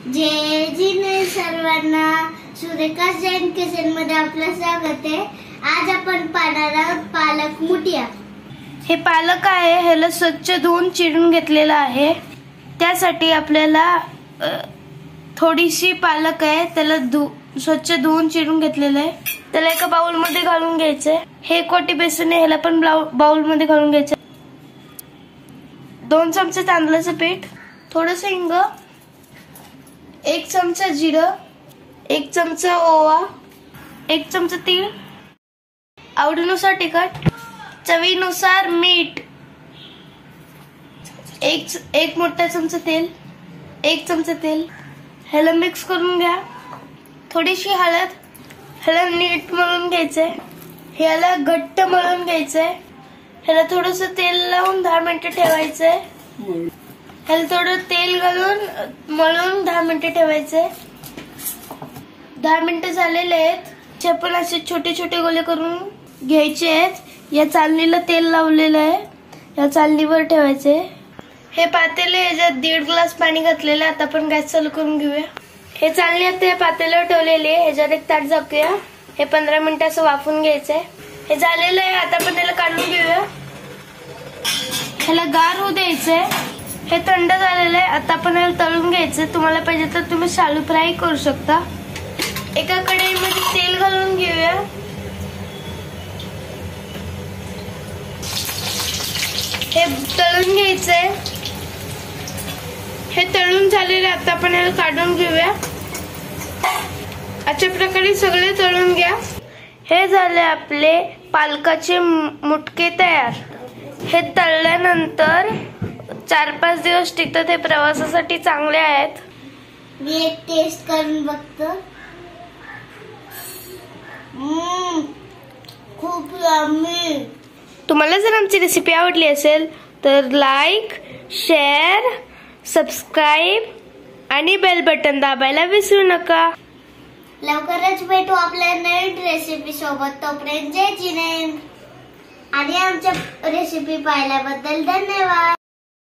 जय जिने सर्वांना सुरेखा जैन किचन मध्ये आपलं स्वागत आहे। आज आपण पाहणार आहोत पालक मुठिया। हे पालक आहे, ह्याला स्वच्छ धुवून चिरून घेतलेला आहे। त्यासाठी आपल्याला थोडीशी पालक आहे, त्याला स्वच्छ धुवून चिरून घेतलेलं आहे। त्याला एका बाउल मध्ये घालून घ्यायचंय। हे कोटी बेसन आहे, ह्याला पण बाउल मध्ये घालून घ्यायचं। 2 चमचे तांदळाचं पीठ, थोडंसं हिंग, 1 चमचा जिरं, 1 चमचा ओवा, 1 चमचा तीळ, आवडीनुसार तिखट, चवीनुसार मीठ, एक मोठा चमचा तेल, 1 चमचा तेल। ह्याला मिक्स करून घ्या। थोडीशी हळद, ह्याला नीट मळून घ्यायचंय। ह्याला घट्ट मळून घ्यायचंय। ह्याला थोडंसं तेल लावून 10 मिनिटं ठेवायचंय। ह्याला थोडं तेल घालून मळून 10 मिनिटं ठेवायचंय। 10 मिनिटं झालेले आहेत। आपण असे छोटे छोटे गोळे करून घ्यायचे आहेत। या चालणीला तेल लावलेलं आहे, या चालणीवर ठेवायचे। हे पातेले, ह्याच्यात 1.5 ग्लास पाणी घातलेलं आहे। आता आपण गॅस चालू करून घेऊया। हे चालणी आता या पातेल्यावर ठेवलेली आहे, ह्याच्यात एक ताट झाकूया। हे 15 मिनिटं असं वाफून घ्यायचंय। हे झालेलं आहे, आता आपण त्याला काढून घेऊया। ह्याला गार होऊ द्यायचंय। हे थंड झालेलं आहे, आता आपण ह्याला तळून घ्यायचं। तुम्हाला पाहिजे तर तुम्ही शालू फ्राय करू शकता। एका कढईमध्ये तेल घालून घेऊया। हे तळून घ्यायचंय। हे तळून झालेलं, आता आपण ह्याला काढून घेऊया। अशा प्रकारे सगळे तळून घ्या। हे झाले आपले पालकाचे मुटके तयार। हे तळल्यानंतर 4-5 दिवस टिकतात। हे प्रवासासाठी चांगले आहेत। मी एक टेस्ट करून बघतो। खूप यम्मी। तुम्हाला जर आमची रेसिपी आवडली असेल तर लाईक, शेअर, सबस्क्राईब आणि बेल बटन दाबायला विसरू नका। लवकरच भेटू आपल्या नवीन रेसिपी सोबत। तोपर्यंत जय जिने आणि आमच्या रेसिपी पाहिल्याबद्दल धन्यवाद।